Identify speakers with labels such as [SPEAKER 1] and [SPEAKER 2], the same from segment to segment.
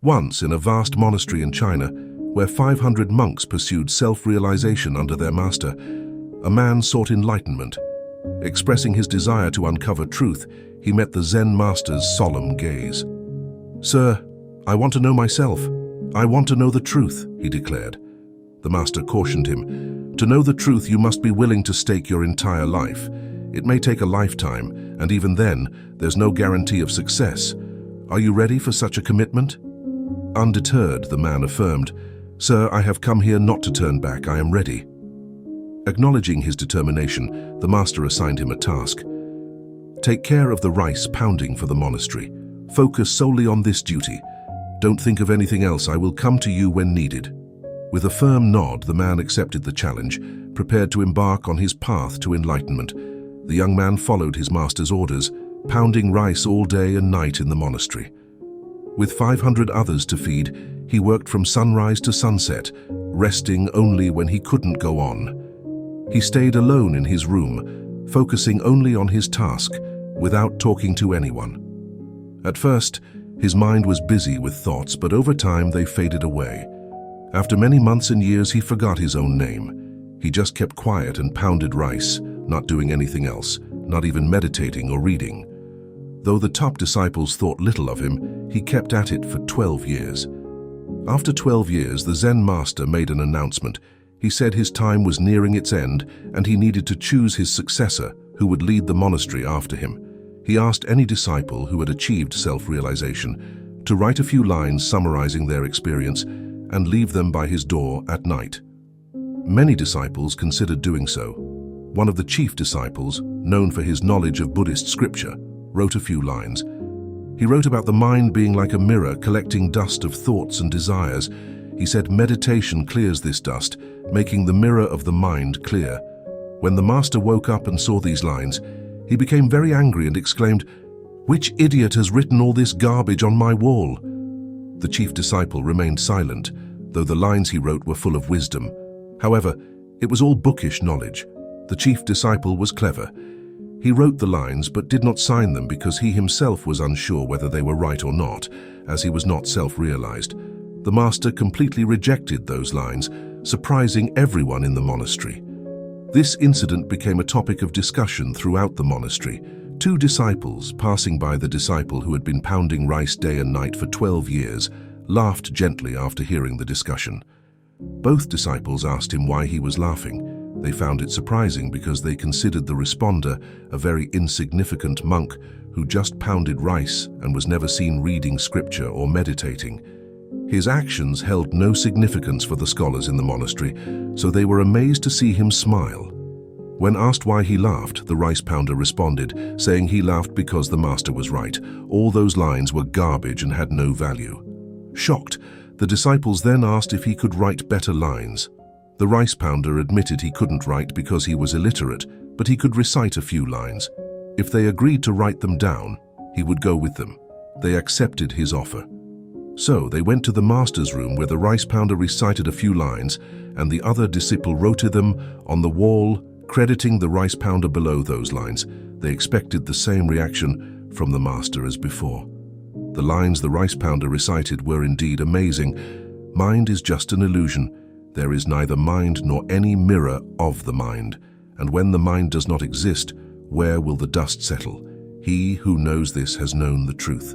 [SPEAKER 1] Once, in a vast monastery in China, where 500 monks pursued self-realization under their master, a man sought enlightenment. Expressing his desire to uncover truth, he met the Zen master's solemn gaze. "Sir, I want to know myself. I want to know the truth," he declared. The master cautioned him, "To know the truth, you must be willing to stake your entire life. It may take a lifetime, and even then, there's no guarantee of success. Are you ready for such a commitment?" Undeterred, the man affirmed, "Sir, I have come here not to turn back. I am ready." Acknowledging his determination, the master assigned him a task. "Take care of the rice pounding for the monastery. Focus solely on this duty. Don't think of anything else. I will come to you when needed." With a firm nod, the man accepted the challenge, prepared to embark on his path to enlightenment. The young man followed his master's orders, pounding rice all day and night in the monastery. With 500 others to feed, he worked from sunrise to sunset, resting only when he couldn't go on. He stayed alone in his room, focusing only on his task, without talking to anyone. At first, his mind was busy with thoughts, but over time they faded away. After many months and years, he forgot his own name. He just kept quiet and pounded rice, not doing anything else, not even meditating or reading. Though the top disciples thought little of him, he kept at it for 12 years. After 12 years, the Zen master made an announcement. He said his time was nearing its end and he needed to choose his successor who would lead the monastery after him. He asked any disciple who had achieved self-realization to write a few lines summarizing their experience and leave them by his door at night. Many disciples considered doing so. One of the chief disciples, known for his knowledge of Buddhist scripture, wrote a few lines. He wrote about the mind being like a mirror collecting dust of thoughts and desires. He said meditation clears this dust, making the mirror of the mind clear. When the master woke up and saw these lines, he became very angry and exclaimed, "Which idiot has written all this garbage on my wall?" The chief disciple remained silent, though the lines he wrote were full of wisdom. However, it was all bookish knowledge. The chief disciple was clever. He wrote the lines but did not sign them because he himself was unsure whether they were right or not, as he was not self-realized. The master completely rejected those lines, surprising everyone in the monastery. This incident became a topic of discussion throughout the monastery. Two disciples, passing by the disciple who had been pounding rice day and night for 12 years, laughed gently after hearing the discussion. Both disciples asked him why he was laughing. They found it surprising because they considered the responder a very insignificant monk who just pounded rice and was never seen reading scripture or meditating. His actions held no significance for the scholars in the monastery, so they were amazed to see him smile. When asked why he laughed, the rice pounder responded, saying he laughed because the master was right. All those lines were garbage and had no value. Shocked, the disciples then asked if he could write better lines. The rice pounder admitted he couldn't write because he was illiterate, but he could recite a few lines. If they agreed to write them down, he would go with them. They accepted his offer. So they went to the master's room where the rice pounder recited a few lines and the other disciple wrote them on the wall, crediting the rice pounder below those lines. They expected the same reaction from the master as before. The lines the rice pounder recited were indeed amazing. Mind is just an illusion. There is neither mind nor any mirror of the mind. And when the mind does not exist, where will the dust settle? He who knows this has known the truth.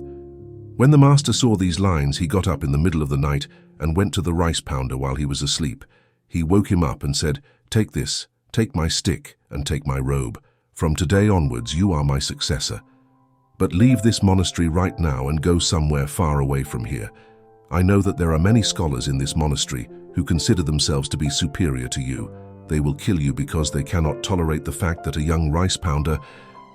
[SPEAKER 1] When the master saw these lines, he got up in the middle of the night and went to the rice pounder while he was asleep. He woke him up and said, "Take this, take my stick and take my robe. From today onwards, you are my successor. But leave this monastery right now and go somewhere far away from here. I know that there are many scholars in this monastery who consider themselves to be superior to you. They will kill you because they cannot tolerate the fact that a young rice pounder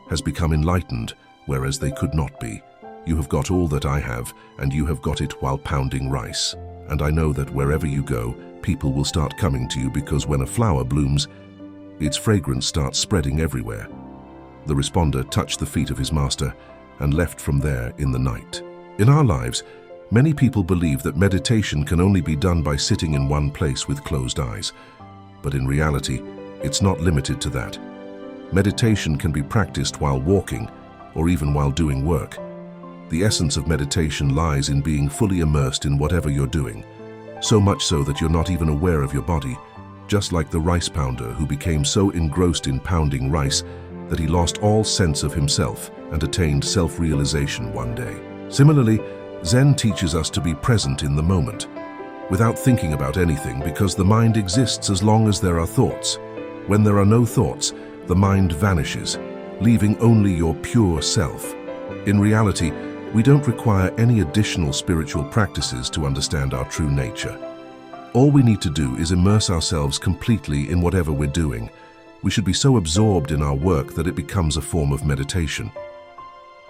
[SPEAKER 1] has become enlightened, whereas they could not be. You have got all that I have, and you have got it while pounding rice. And I know that wherever you go, people will start coming to you because when a flower blooms, its fragrance starts spreading everywhere." The responder touched the feet of his master and left from there in the night. In our lives, many people believe that meditation can only be done by sitting in one place with closed eyes. But in reality, it's not limited to that. Meditation can be practiced while walking or even while doing work. The essence of meditation lies in being fully immersed in whatever you're doing, so much so that you're not even aware of your body, just like the rice pounder who became so engrossed in pounding rice that he lost all sense of himself and attained self-realization one day. Similarly, Zen teaches us to be present in the moment, without thinking about anything, because the mind exists as long as there are thoughts. When there are no thoughts, the mind vanishes, leaving only your pure self. In reality, we don't require any additional spiritual practices to understand our true nature. All we need to do is immerse ourselves completely in whatever we're doing. We should be so absorbed in our work that it becomes a form of meditation.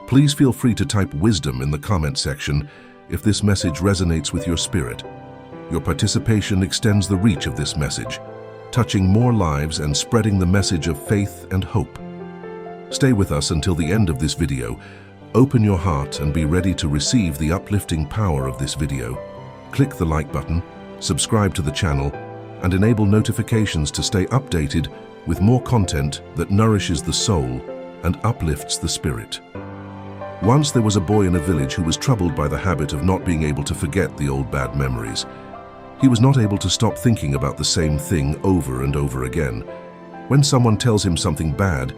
[SPEAKER 1] Please feel free to type wisdom in the comment section if this message resonates with your spirit. Your participation extends the reach of this message, touching more lives and spreading the message of faith and hope. Stay with us until the end of this video. Open your heart and be ready to receive the uplifting power of this video. Click the like button, subscribe to the channel, and enable notifications to stay updated with more content that nourishes the soul and uplifts the spirit. Once there was a boy in a village who was troubled by the habit of not being able to forget the old bad memories. He was not able to stop thinking about the same thing over and over again. When someone tells him something bad,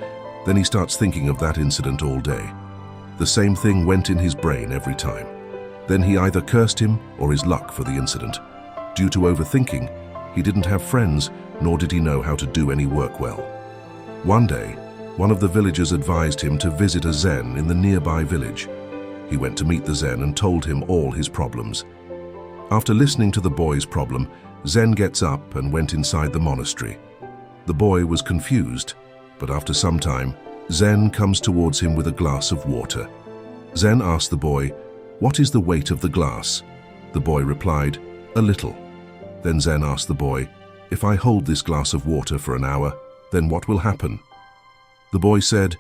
[SPEAKER 1] then he starts thinking of that incident all day. The same thing went in his brain every time. Then he either cursed him or his luck for the incident. Due to overthinking, he didn't have friends, nor did he know how to do any work well. One day, one of the villagers advised him to visit a Zen in the nearby village. He went to meet the Zen and told him all his problems. After listening to the boy's problem, Zen gets up and went inside the monastery. The boy was confused, but after some time, Zen comes towards him with a glass of water. Zen asked the boy, "What is the weight of the glass?" The boy replied, "A little." Then Zen asked the boy, "If I hold this glass of water for an hour, then what will happen?" The boy said,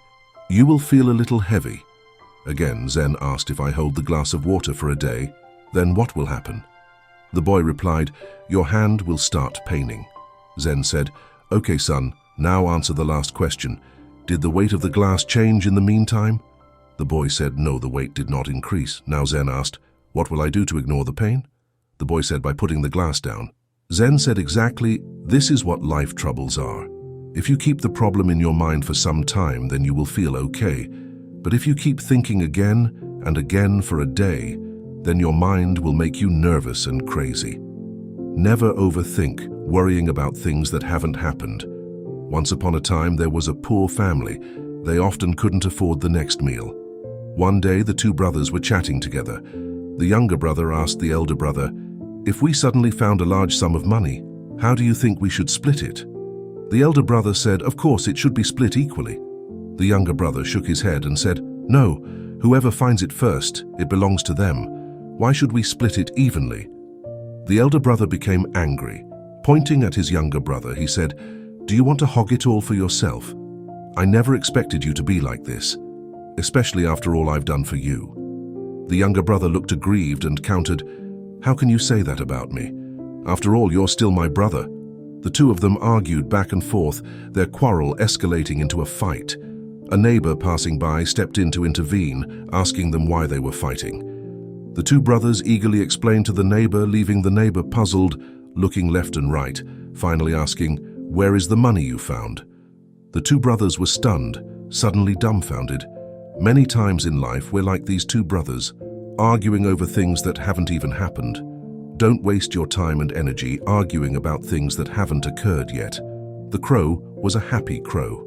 [SPEAKER 1] "You will feel a little heavy." Again, Zen asked, "If I hold the glass of water for a day, then what will happen?" The boy replied, "Your hand will start paining." Zen said, "Okay, son, now answer the last question. Did the weight of the glass change in the meantime?" The boy said, "No, the weight did not increase." Now Zen asked, "What will I do to ignore the pain?" The boy said, "By putting the glass down." Zen said, "Exactly, this is what life troubles are. If you keep the problem in your mind for some time, then you will feel okay. But if you keep thinking again and again for a day, then your mind will make you nervous and crazy. Never overthink, worrying about things that haven't happened. Once upon a time, there was a poor family. They often couldn't afford the next meal. One day, the two brothers were chatting together. The younger brother asked the elder brother, "If we suddenly found a large sum of money, how do you think we should split it?" The elder brother said, "Of course, it should be split equally." The younger brother shook his head and said, "No, whoever finds it first, it belongs to them. Why should we split it evenly?" The elder brother became angry. Pointing at his younger brother, he said, "Do you want to hog it all for yourself? I never expected you to be like this, especially after all I've done for you." The younger brother looked aggrieved and countered, "How can you say that about me? After all, you're still my brother." The two of them argued back and forth, their quarrel escalating into a fight. A neighbor passing by stepped in to intervene, asking them why they were fighting. The two brothers eagerly explained to the neighbor, leaving the neighbor puzzled, looking left and right, finally asking, "Where is the money you found?" The two brothers were stunned, suddenly dumbfounded. Many times in life we're like these two brothers, arguing over things that haven't even happened. Don't waste your time and energy arguing about things that haven't occurred yet. The crow was a happy crow.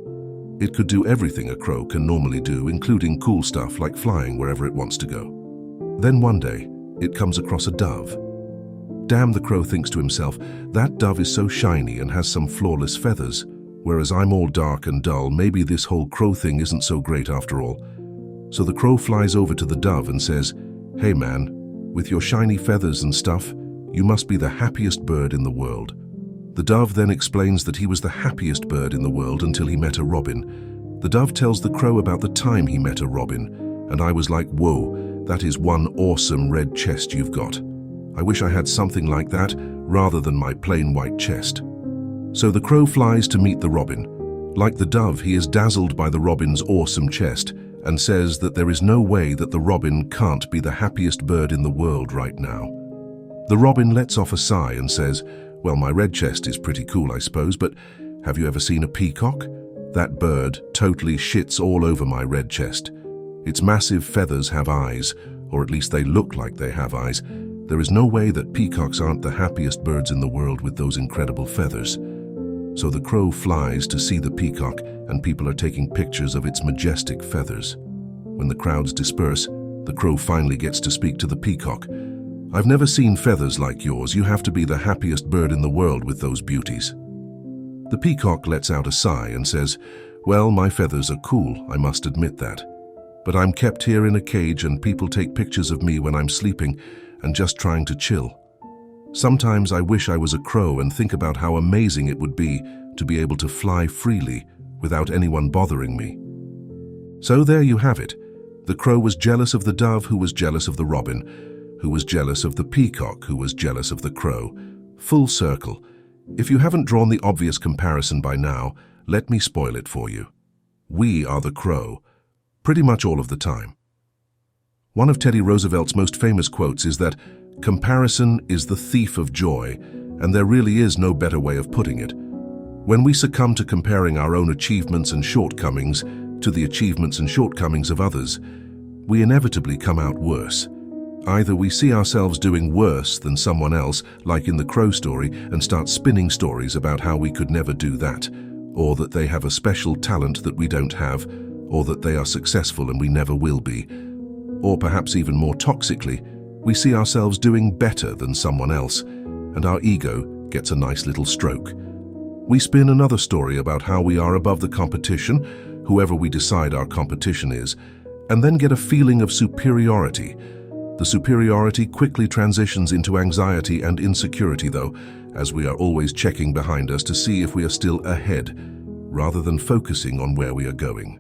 [SPEAKER 1] It could do everything a crow can normally do, including cool stuff like flying wherever it wants to go. Then one day, it comes across a dove. Damn, the crow thinks to himself, that dove is so shiny and has some flawless feathers, whereas I'm all dark and dull. Maybe this whole crow thing isn't so great after all. So the crow flies over to the dove and says, "Hey man, with your shiny feathers and stuff, you must be the happiest bird in the world." The dove then explains that he was the happiest bird in the world until he met a robin. The dove tells the crow about the time he met a robin, and I was like, whoa, that is one awesome red chest you've got. I wish I had something like that rather than my plain white chest. So the crow flies to meet the robin. Like the dove, he is dazzled by the robin's awesome chest and says that there is no way that the robin can't be the happiest bird in the world right now. The robin lets off a sigh and says, "Well, my red chest is pretty cool, I suppose, but have you ever seen a peacock? That bird totally shits all over my red chest. Its massive feathers have eyes, or at least they look like they have eyes. There is no way that peacocks aren't the happiest birds in the world with those incredible feathers." So the crow flies to see the peacock, and people are taking pictures of its majestic feathers. When the crowds disperse, the crow finally gets to speak to the peacock. "I've never seen feathers like yours. You have to be the happiest bird in the world with those beauties." The peacock lets out a sigh and says, "Well, my feathers are cool, I must admit that. But I'm kept here in a cage and people take pictures of me when I'm sleeping and just trying to chill. Sometimes I wish I was a crow and think about how amazing it would be to be able to fly freely without anyone bothering me." So there you have it. The crow was jealous of the dove, who was jealous of the robin, who was jealous of the peacock, who was jealous of the crow. Full circle. If you haven't drawn the obvious comparison by now, let me spoil it for you. We are the crow, pretty much all of the time. One of Teddy Roosevelt's most famous quotes is that comparison is the thief of joy, and there really is no better way of putting it. When we succumb to comparing our own achievements and shortcomings to the achievements and shortcomings of others, we inevitably come out worse. Either we see ourselves doing worse than someone else, like in the crow story, and start spinning stories about how we could never do that, or that they have a special talent that we don't have, or that they are successful and we never will be. Or perhaps even more toxically, we see ourselves doing better than someone else, and our ego gets a nice little stroke. We spin another story about how we are above the competition, whoever we decide our competition is, and then get a feeling of superiority. The superiority quickly transitions into anxiety and insecurity, though, as we are always checking behind us to see if we are still ahead, rather than focusing on where we are going.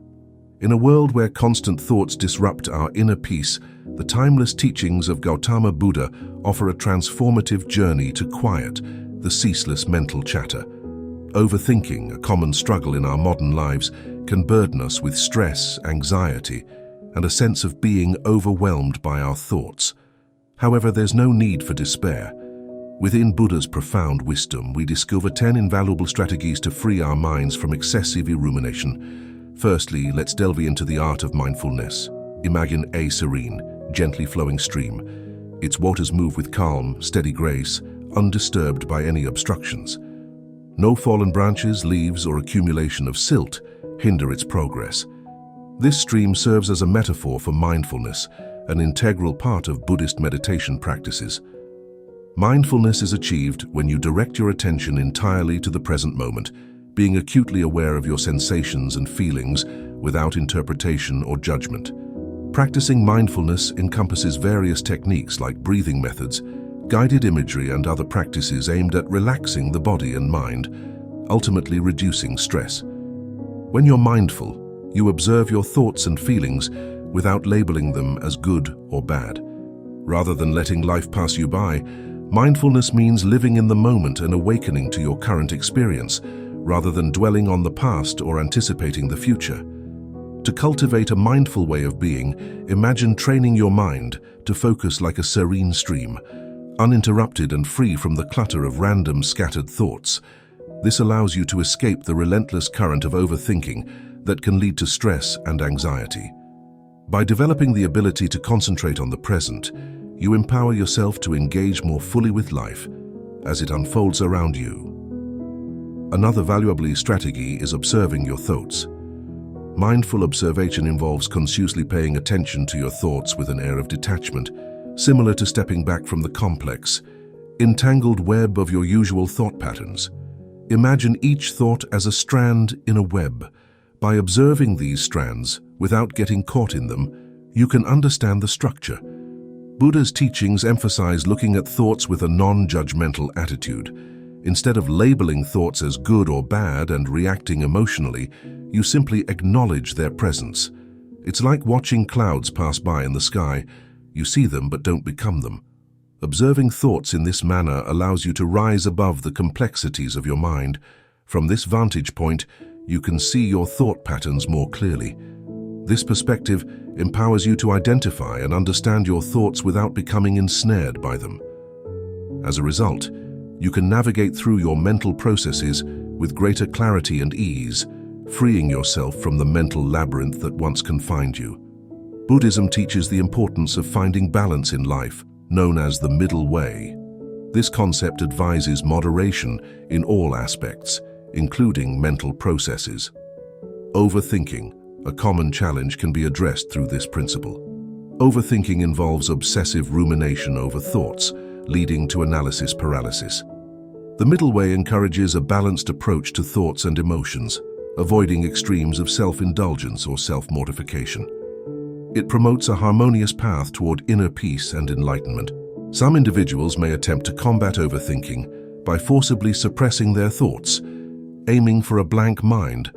[SPEAKER 1] In a world where constant thoughts disrupt our inner peace, the timeless teachings of Gautama Buddha offer a transformative journey to quiet the ceaseless mental chatter. Overthinking, a common struggle in our modern lives, can burden us with stress, anxiety, and a sense of being overwhelmed by our thoughts. However, there's no need for despair. Within Buddha's profound wisdom, we discover 10 invaluable strategies to free our minds from excessive rumination. Firstly, let's delve into the art of mindfulness. Imagine a serene, gently flowing stream. Its waters move with calm, steady grace, undisturbed by any obstructions. No fallen branches, leaves, or accumulation of silt hinder its progress. This stream serves as a metaphor for mindfulness, an integral part of Buddhist meditation practices. Mindfulness is achieved when you direct your attention entirely to the present moment, being acutely aware of your sensations and feelings without interpretation or judgment. Practicing mindfulness encompasses various techniques like breathing methods, guided imagery, and other practices aimed at relaxing the body and mind, ultimately reducing stress. When you're mindful, you observe your thoughts and feelings without labeling them as good or bad. Rather than letting life pass you by, mindfulness means living in the moment and awakening to your current experience, rather than dwelling on the past or anticipating the future. To cultivate a mindful way of being, imagine training your mind to focus like a serene stream, uninterrupted and free from the clutter of random scattered thoughts. This allows you to escape the relentless current of overthinking that can lead to stress and anxiety. By developing the ability to concentrate on the present, you empower yourself to engage more fully with life as it unfolds around you. Another valuable strategy is observing your thoughts. Mindful observation involves consciously paying attention to your thoughts with an air of detachment, similar to stepping back from the complex, entangled web of your usual thought patterns. Imagine each thought as a strand in a web. By observing these strands, without getting caught in them, you can understand the structure. Buddha's teachings emphasize looking at thoughts with a non-judgmental attitude. Instead of labeling thoughts as good or bad and reacting emotionally, you simply acknowledge their presence. It's like watching clouds pass by in the sky. You see them but don't become them. Observing thoughts in this manner allows you to rise above the complexities of your mind. From this vantage point, you can see your thought patterns more clearly. This perspective empowers you to identify and understand your thoughts without becoming ensnared by them. As a result, you can navigate through your mental processes with greater clarity and ease, freeing yourself from the mental labyrinth that once confined you. Buddhism teaches the importance of finding balance in life, known as the middle way. This concept advises moderation in all aspects, including mental processes. Overthinking, a common challenge, can be addressed through this principle. Overthinking involves obsessive rumination over thoughts, leading to analysis paralysis. The middle way encourages a balanced approach to thoughts and emotions, avoiding extremes of self-indulgence or self-mortification. It promotes a harmonious path toward inner peace and enlightenment. Some individuals may attempt to combat overthinking by forcibly suppressing their thoughts, aiming for a blank mind.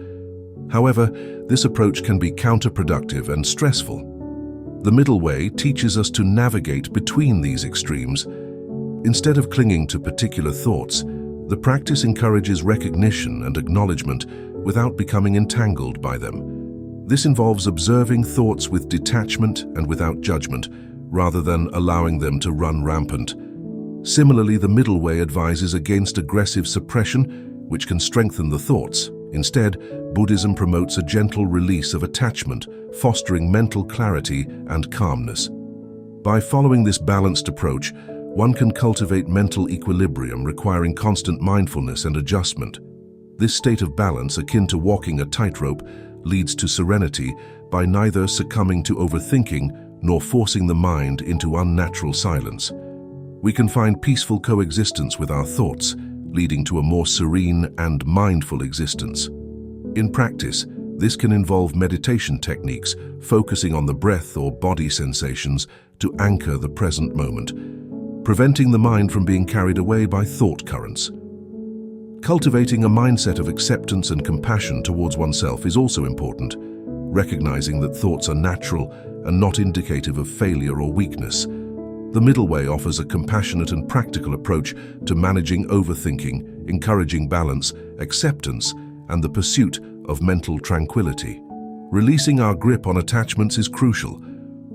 [SPEAKER 1] However, this approach can be counterproductive and stressful. The middle way teaches us to navigate between these extremes. Instead of clinging to particular thoughts, the practice encourages recognition and acknowledgement without becoming entangled by them. This involves observing thoughts with detachment and without judgment, rather than allowing them to run rampant. Similarly, the middle way advises against aggressive suppression, which can strengthen the thoughts. Instead, Buddhism promotes a gentle release of attachment, fostering mental clarity and calmness. By following this balanced approach, one can cultivate mental equilibrium, requiring constant mindfulness and adjustment. This state of balance, akin to walking a tightrope, leads to serenity by neither succumbing to overthinking nor forcing the mind into unnatural silence. We can find peaceful coexistence with our thoughts, leading to a more serene and mindful existence. In practice, this can involve meditation techniques, focusing on the breath or body sensations to anchor the present moment, preventing the mind from being carried away by thought currents. Cultivating a mindset of acceptance and compassion towards oneself is also important, recognizing that thoughts are natural and not indicative of failure or weakness. The middle way offers a compassionate and practical approach to managing overthinking, encouraging balance, acceptance, and the pursuit of mental tranquility. Releasing our grip on attachments is crucial.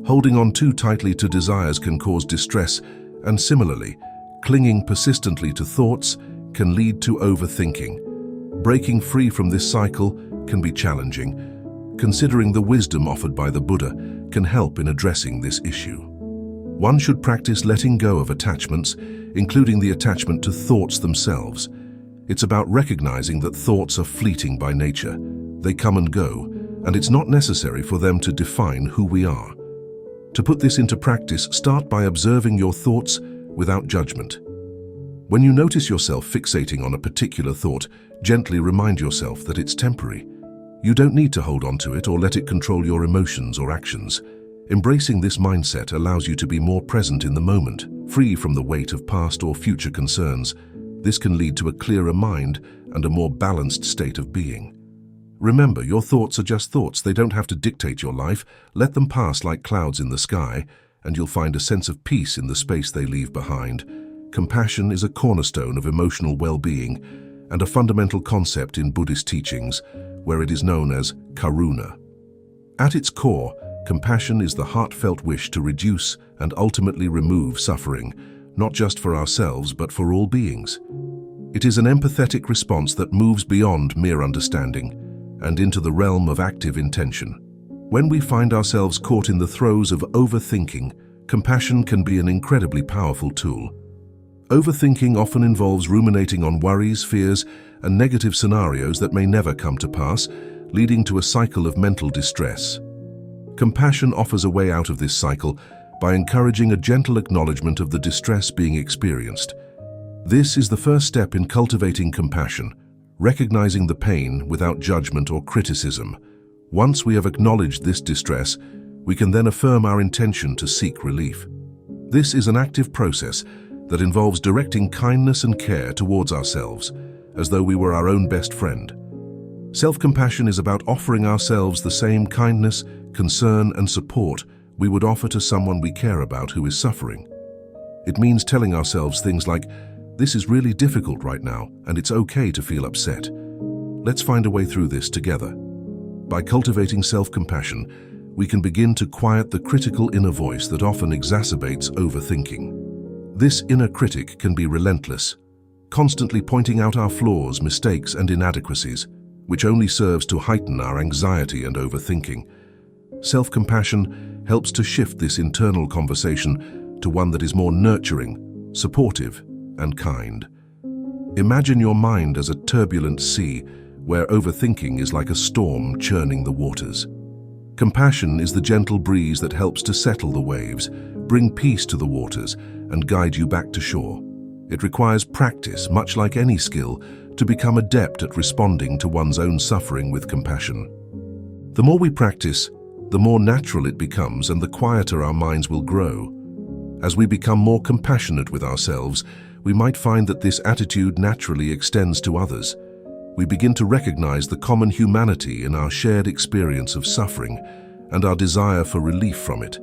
[SPEAKER 1] Holding on too tightly to desires can cause distress, and similarly, clinging persistently to thoughts can lead to overthinking. Breaking free from this cycle can be challenging. Considering the wisdom offered by the Buddha can help in addressing this issue. One should practice letting go of attachments, including the attachment to thoughts themselves. It's about recognizing that thoughts are fleeting by nature. They come and go, and it's not necessary for them to define who we are. To put this into practice, start by observing your thoughts without judgment. When you notice yourself fixating on a particular thought, gently remind yourself that it's temporary. You don't need to hold on to it or let it control your emotions or actions. Embracing this mindset allows you to be more present in the moment, free from the weight of past or future concerns. This can lead to a clearer mind and a more balanced state of being. Remember, your thoughts are just thoughts. They don't have to dictate your life. Let them pass like clouds in the sky, and you'll find a sense of peace in the space they leave behind. Compassion is a cornerstone of emotional well-being and a fundamental concept in Buddhist teachings, where it is known as karuna. At its core, compassion is the heartfelt wish to reduce and ultimately remove suffering, not just for ourselves but for all beings. It is an empathetic response that moves beyond mere understanding and into the realm of active intention. When we find ourselves caught in the throes of overthinking, compassion can be an incredibly powerful tool. Overthinking often involves ruminating on worries, fears, and negative scenarios that may never come to pass, leading to a cycle of mental distress. Compassion offers a way out of this cycle by encouraging a gentle acknowledgement of the distress being experienced. This is the first step in cultivating compassion, recognizing the pain without judgment or criticism. Once we have acknowledged this distress, we can then affirm our intention to seek relief. This is an active process that involves directing kindness and care towards ourselves, as though we were our own best friend. Self-compassion is about offering ourselves the same kindness, concern, and support we would offer to someone we care about who is suffering. It means telling ourselves things like, "This is really difficult right now, and it's okay to feel upset. Let's find a way through this together." By cultivating self-compassion, we can begin to quiet the critical inner voice that often exacerbates overthinking. This inner critic can be relentless, constantly pointing out our flaws, mistakes, and inadequacies, which only serves to heighten our anxiety and overthinking. Self-compassion helps to shift this internal conversation to one that is more nurturing, supportive, and kind. Imagine your mind as a turbulent sea where overthinking is like a storm churning the waters. Compassion is the gentle breeze that helps to settle the waves, bring peace to the waters, and guide you back to shore. It requires practice, much like any skill, to become adept at responding to one's own suffering with compassion. The more we practice, the more natural it becomes and the quieter our minds will grow. As we become more compassionate with ourselves, we might find that this attitude naturally extends to others. We begin to recognize the common humanity in our shared experience of suffering and our desire for relief from it.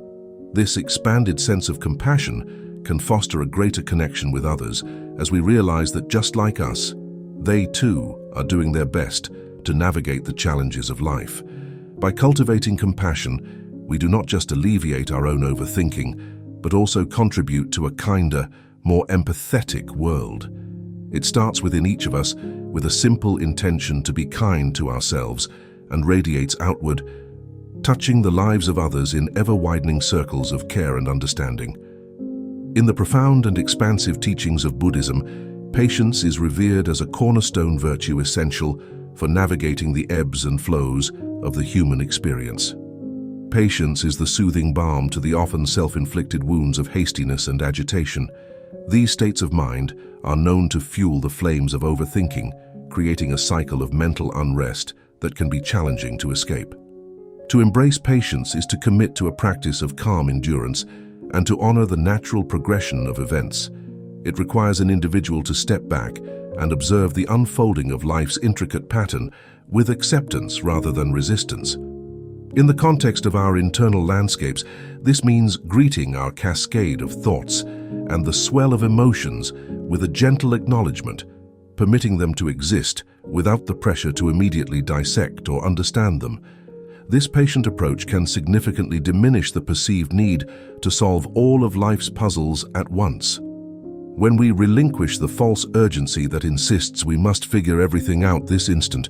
[SPEAKER 1] This expanded sense of compassion can foster a greater connection with others as we realize that just like us, they too are doing their best to navigate the challenges of life. By cultivating compassion, we do not just alleviate our own overthinking, but also contribute to a kinder, more empathetic world. It starts within each of us with a simple intention to be kind to ourselves and radiates outward, touching the lives of others in ever-widening circles of care and understanding. In the profound and expansive teachings of Buddhism, patience is revered as a cornerstone virtue essential for navigating the ebbs and flows of the human experience. Patience is the soothing balm to the often self-inflicted wounds of hastiness and agitation. These states of mind are known to fuel the flames of overthinking, creating a cycle of mental unrest that can be challenging to escape. To embrace patience is to commit to a practice of calm endurance and to honor the natural progression of events. It requires an individual to step back and observe the unfolding of life's intricate pattern with acceptance rather than resistance. In the context of our internal landscapes, this means greeting our cascade of thoughts and the swell of emotions with a gentle acknowledgement, permitting them to exist without the pressure to immediately dissect or understand them. This patient approach can significantly diminish the perceived need to solve all of life's puzzles at once. When we relinquish the false urgency that insists we must figure everything out this instant,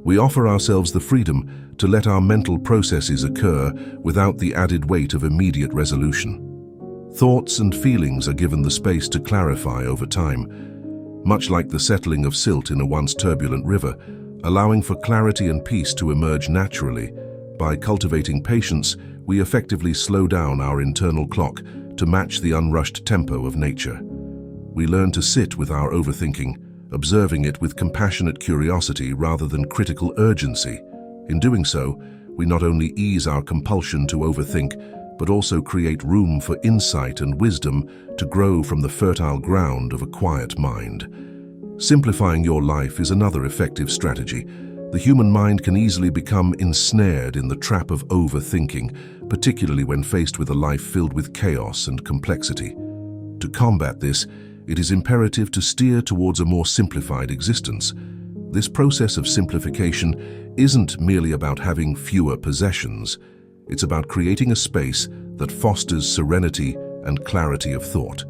[SPEAKER 1] we offer ourselves the freedom to let our mental processes occur without the added weight of immediate resolution. Thoughts and feelings are given the space to clarify over time, much like the settling of silt in a once turbulent river, allowing for clarity and peace to emerge naturally. By cultivating patience, we effectively slow down our internal clock to match the unrushed tempo of nature. We learn to sit with our overthinking, observing it with compassionate curiosity rather than critical urgency. In doing so, we not only ease our compulsion to overthink, but also create room for insight and wisdom to grow from the fertile ground of a quiet mind. Simplifying your life is another effective strategy. The human mind can easily become ensnared in the trap of overthinking, particularly when faced with a life filled with chaos and complexity. To combat this, it is imperative to steer towards a more simplified existence. This process of simplification isn't merely about having fewer possessions. It's about creating a space that fosters serenity and clarity of thought.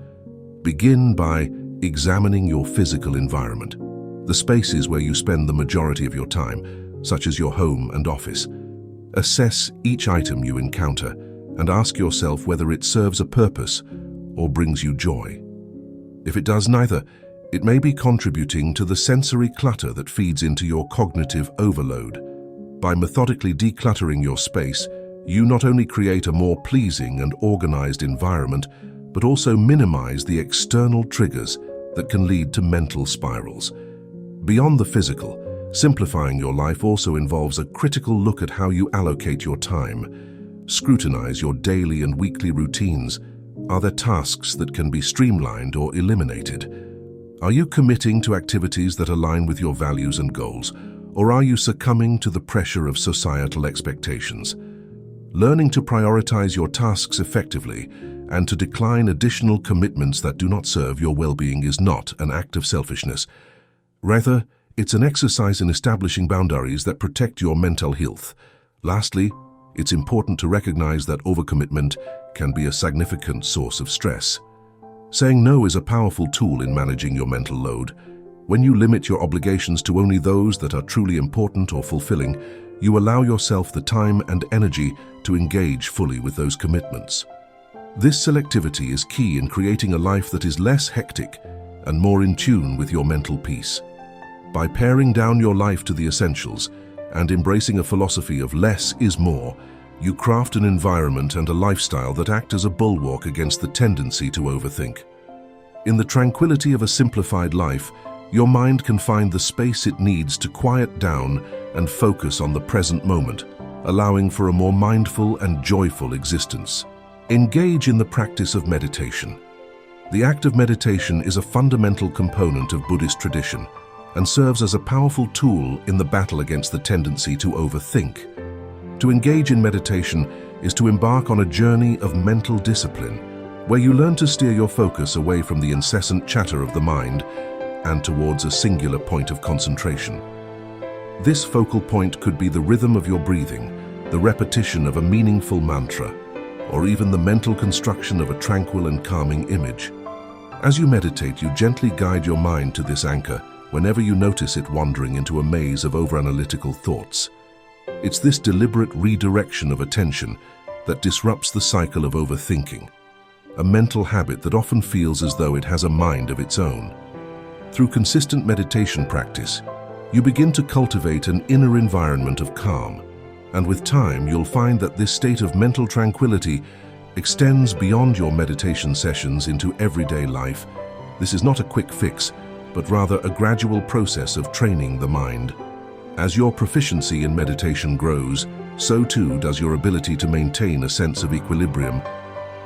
[SPEAKER 1] Begin by examining your physical environment, the spaces where you spend the majority of your time, such as your home and office. Assess each item you encounter and ask yourself whether it serves a purpose or brings you joy. If it does neither, it may be contributing to the sensory clutter that feeds into your cognitive overload. By methodically decluttering your space, you not only create a more pleasing and organized environment, but also minimize the external triggers that can lead to mental spirals. Beyond the physical, simplifying your life also involves a critical look at how you allocate your time. Scrutinize your daily and weekly routines. Are there tasks that can be streamlined or eliminated? Are you committing to activities that align with your values and goals, or are you succumbing to the pressure of societal expectations? Learning to prioritize your tasks effectively and to decline additional commitments that do not serve your well-being is not an act of selfishness. Rather, It's an exercise in establishing boundaries that protect your mental health. Lastly, it's important to recognize that overcommitment can be a significant source of stress. Saying no is a powerful tool in managing your mental load. When you limit your obligations to only those that are truly important or fulfilling, you allow yourself the time and energy to engage fully with those commitments. This selectivity is key in creating a life that is less hectic and more in tune with your mental peace. By paring down your life to the essentials and embracing a philosophy of less is more, you craft an environment and a lifestyle that act as a bulwark against the tendency to overthink. In the tranquility of a simplified life, your mind can find the space it needs to quiet down and focus on the present moment, allowing for a more mindful and joyful existence. Engage in the practice of meditation. The act of meditation is a fundamental component of Buddhist tradition and serves as a powerful tool in the battle against the tendency to overthink. To engage in meditation is to embark on a journey of mental discipline, where you learn to steer your focus away from the incessant chatter of the mind and towards a singular point of concentration. This focal point could be the rhythm of your breathing, the repetition of a meaningful mantra, or even the mental construction of a tranquil and calming image. As you meditate, you gently guide your mind to this anchor whenever you notice it wandering into a maze of overanalytical thoughts. It's this deliberate redirection of attention that disrupts the cycle of overthinking, a mental habit that often feels as though it has a mind of its own. Through consistent meditation practice, you begin to cultivate an inner environment of calm, and with time you'll find that this state of mental tranquility extends beyond your meditation sessions into everyday life. This is not a quick fix, but rather a gradual process of training the mind. As your proficiency in meditation grows, so too does your ability to maintain a sense of equilibrium.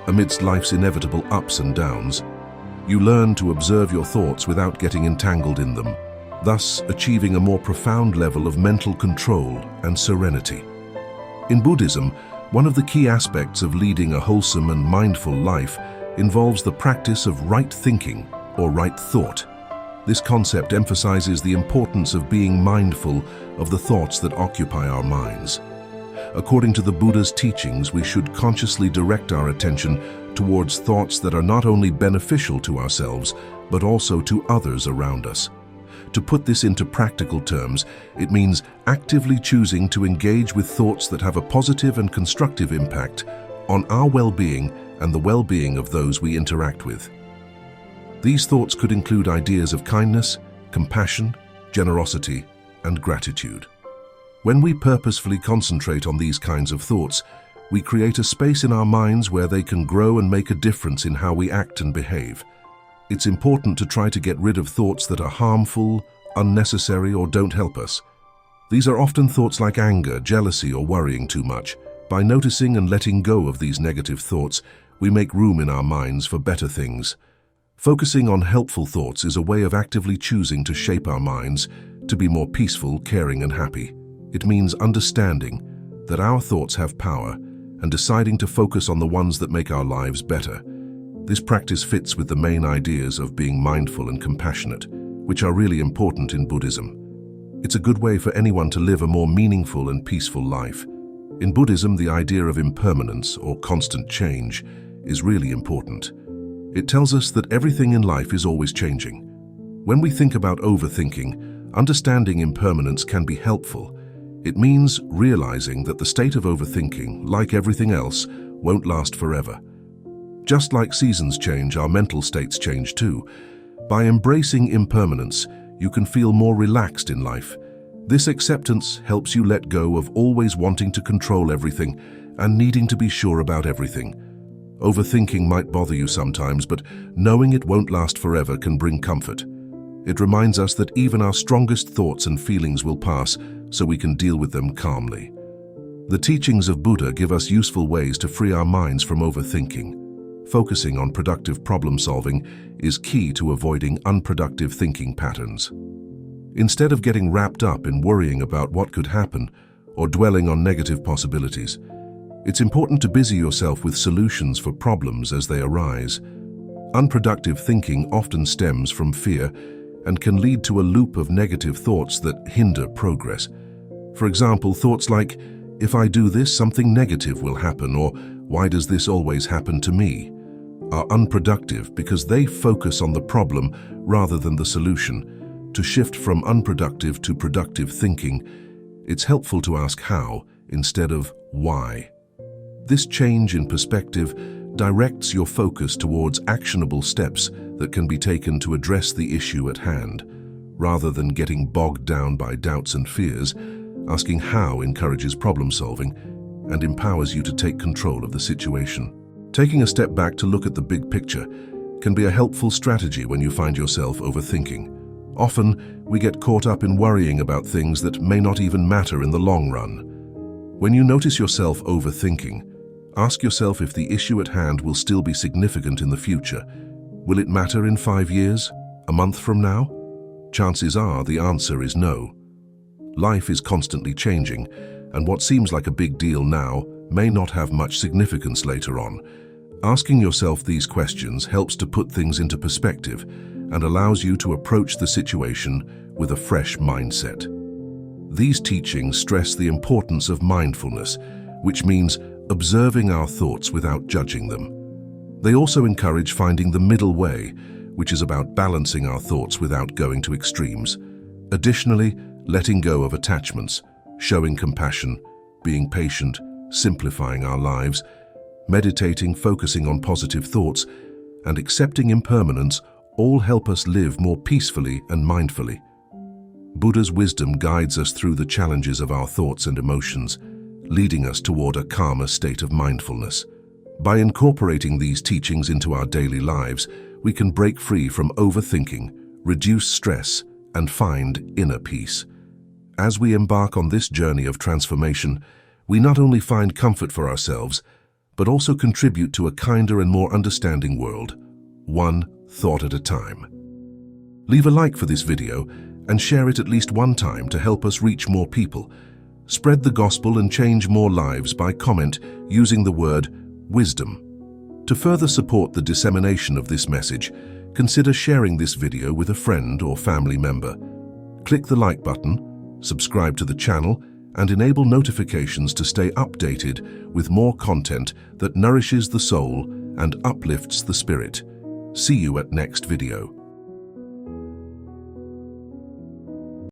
[SPEAKER 1] Amidst life's inevitable ups and downs, you learn to observe your thoughts without getting entangled in them, thus achieving a more profound level of mental control and serenity. In Buddhism, one of the key aspects of leading a wholesome and mindful life involves the practice of right thinking or right thought. This concept emphasizes the importance of being mindful of the thoughts that occupy our minds. According to the Buddha's teachings, we should consciously direct our attention towards thoughts that are not only beneficial to ourselves, but also to others around us. To put this into practical terms, it means actively choosing to engage with thoughts that have a positive and constructive impact on our well-being and the well-being of those we interact with. These thoughts could include ideas of kindness, compassion, generosity, and gratitude. When we purposefully concentrate on these kinds of thoughts, we create a space in our minds where they can grow and make a difference in how we act and behave. It's important to try to get rid of thoughts that are harmful, unnecessary, or don't help us. These are often thoughts like anger, jealousy, or worrying too much. By noticing and letting go of these negative thoughts, we make room in our minds for better things. Focusing on helpful thoughts is a way of actively choosing to shape our minds to be more peaceful, caring, and happy. It means understanding that our thoughts have power and deciding to focus on the ones that make our lives better. This practice fits with the main ideas of being mindful and compassionate, which are really important in Buddhism. It's a good way for anyone to live a more meaningful and peaceful life. In Buddhism, the idea of impermanence or constant change is really important. It tells us that everything in life is always changing. When we think about overthinking, understanding impermanence can be helpful. It means realizing that the state of overthinking, like everything else, won't last forever. Just like seasons change, our mental states change too. By embracing impermanence, you can feel more relaxed in life. This acceptance helps you let go of always wanting to control everything and needing to be sure about everything. Overthinking might bother you sometimes, but knowing it won't last forever can bring comfort. It reminds us that even our strongest thoughts and feelings will pass, so we can deal with them calmly. The teachings of Buddha give us useful ways to free our minds from overthinking. Focusing on productive problem-solving is key to avoiding unproductive thinking patterns. Instead of getting wrapped up in worrying about what could happen or dwelling on negative possibilities, it's important to busy yourself with solutions for problems as they arise. Unproductive thinking often stems from fear, and can lead to a loop of negative thoughts that hinder progress. For example, thoughts like, "If I do this, something negative will happen," or "Why does this always happen to me?" are unproductive because they focus on the problem rather than the solution. To shift from unproductive to productive thinking, it's helpful to ask how instead of why. This change in perspective directs your focus towards actionable steps that can be taken to address the issue at hand. Rather than getting bogged down by doubts and fears, asking how encourages problem solving and empowers you to take control of the situation. Taking a step back to look at the big picture can be a helpful strategy when you find yourself overthinking. Often, we get caught up in worrying about things that may not even matter in the long run. When you notice yourself overthinking, ask yourself if the issue at hand will still be significant in the future. Will it matter in 5 years? A month from now? Chances are the answer is no. Life is constantly changing, and what seems like a big deal now may not have much significance later on. Asking yourself these questions helps to put things into perspective and allows you to approach the situation with a fresh mindset. These teachings stress the importance of mindfulness, which means observing our thoughts without judging them. They also encourage finding the middle way, which is about balancing our thoughts without going to extremes. Additionally, letting go of attachments, showing compassion, being patient, simplifying our lives, meditating, focusing on positive thoughts, and accepting impermanence all help us live more peacefully and mindfully. Buddha's wisdom guides us through the challenges of our thoughts and emotions, leading us toward a calmer state of mindfulness. By incorporating these teachings into our daily lives, we can break free from overthinking, reduce stress, and find inner peace. As we embark on this journey of transformation, we not only find comfort for ourselves, but also contribute to a kinder and more understanding world, one thought at a time. Leave a like for this video and share it at least one time to help us reach more people. Spread the gospel and change more lives by comment using the word wisdom. To further support the dissemination of this message, consider sharing this video with a friend or family member. Click the like button, subscribe to the channel, and enable notifications to stay updated with more content that nourishes the soul and uplifts the spirit. See you at next video.